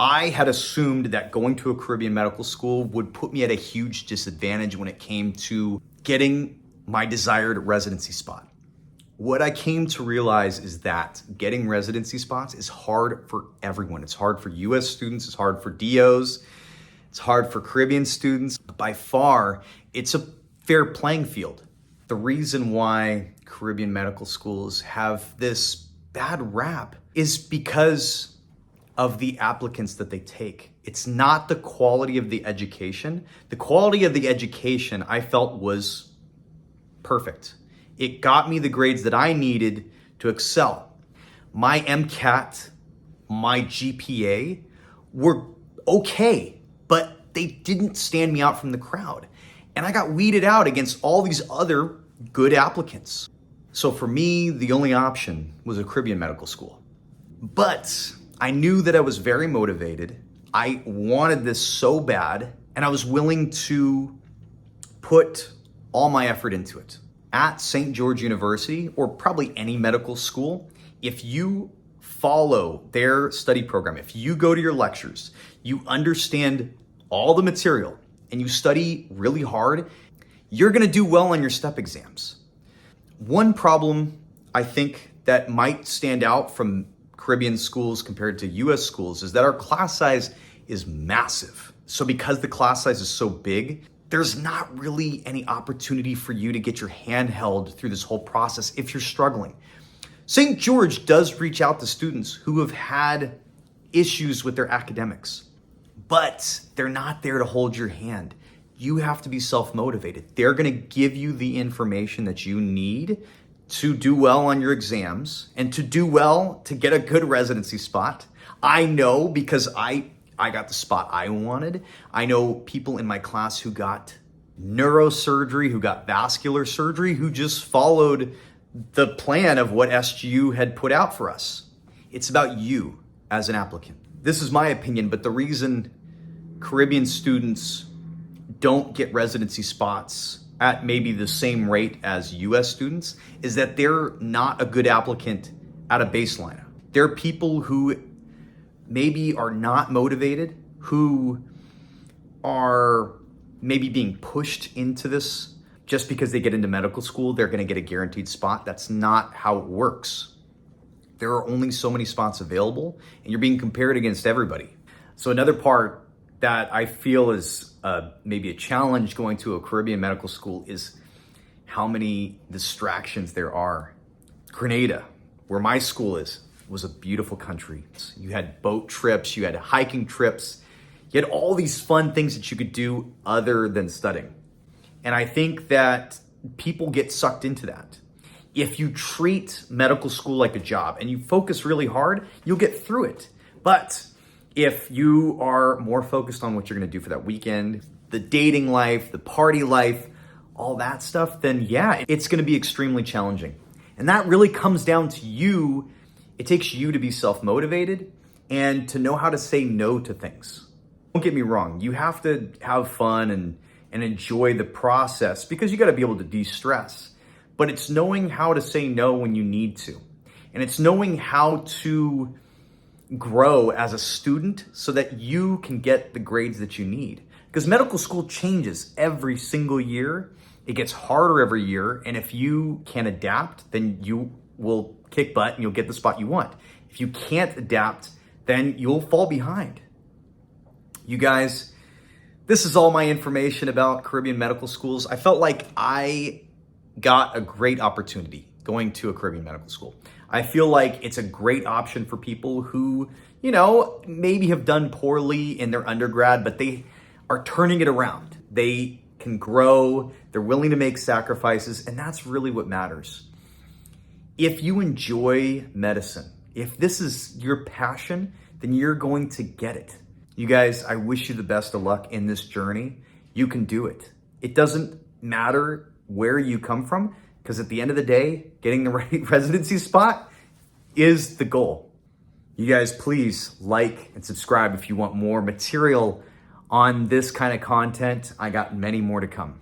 I had assumed that going to a Caribbean medical school would put me at a huge disadvantage when it came to getting my desired residency spot. What I came to realize is that getting residency spots is hard for everyone. It's hard for US students, it's hard for DOs, it's hard for Caribbean students. By far, it's a fair playing field. The reason why Caribbean medical schools have this bad rap is because of the applicants that they take. It's not the quality of the education. The quality of the education I felt was perfect. It got me the grades that I needed to excel. My MCAT, my GPA were okay, but they didn't stand me out from the crowd. And I got weeded out against all these other good applicants. So for me, the only option was a Caribbean medical school. But I knew that I was very motivated. I wanted this so bad, and I was willing to put all my effort into it. At St. George University, or probably any medical school, if you follow their study program, if you go to your lectures, you understand all the material, and you study really hard, you're gonna do well on your step exams. One problem I think that might stand out from Caribbean schools compared to US schools is that our class size is massive. So because the class size is so big, there's not really any opportunity for you to get your hand held through this whole process if you're struggling. St. George does reach out to students who have had issues with their academics, but they're not there to hold your hand. You have to be self-motivated. They're gonna give you the information that you need to do well on your exams and to do well to get a good residency spot. I know because I got the spot I wanted. I know people in my class who got neurosurgery, who got vascular surgery, who just followed the plan of what SGU had put out for us. It's about you as an applicant. This is my opinion, but the reason Caribbean students don't get residency spots at maybe the same rate as US students is that they're not a good applicant at a baseline. They're people who maybe are not motivated, who are maybe being pushed into this just because they get into medical school, they're gonna get a guaranteed spot. That's not how it works. There are only so many spots available and you're being compared against everybody. So another part that I feel is maybe a challenge going to a Caribbean medical school is how many distractions there are. Grenada, where my school is, was a beautiful country. You had boat trips, you had hiking trips, you had all these fun things that you could do other than studying. And I think that people get sucked into that. If you treat medical school like a job and you focus really hard, you'll get through it. But if you are more focused on what you're gonna do for that weekend, the dating life, the party life, all that stuff, then yeah, it's gonna be extremely challenging. And that really comes down to you. It takes you to be self-motivated and to know how to say no to things. Don't get me wrong, you have to have fun and enjoy the process because you gotta be able to de-stress. But it's knowing how to say no when you need to. And it's knowing how to grow as a student so that you can get the grades that you need. Because medical school changes every single year. It gets harder every year. And if you can adapt, then you will kick butt and you'll get the spot you want. If you can't adapt, then you'll fall behind. You guys, this is all my information about Caribbean medical schools. I felt like I got a great opportunity going to a Caribbean medical school. I feel like it's a great option for people who, maybe have done poorly in their undergrad, but they are turning it around. They can grow, they're willing to make sacrifices, and that's really what matters. If you enjoy medicine, if this is your passion, then you're going to get it. You guys, I wish you the best of luck in this journey. You can do it. It doesn't matter where you come from, because at the end of the day, getting the right residency spot is the goal. You guys, please like and subscribe if you want more material on this kind of content. I got many more to come.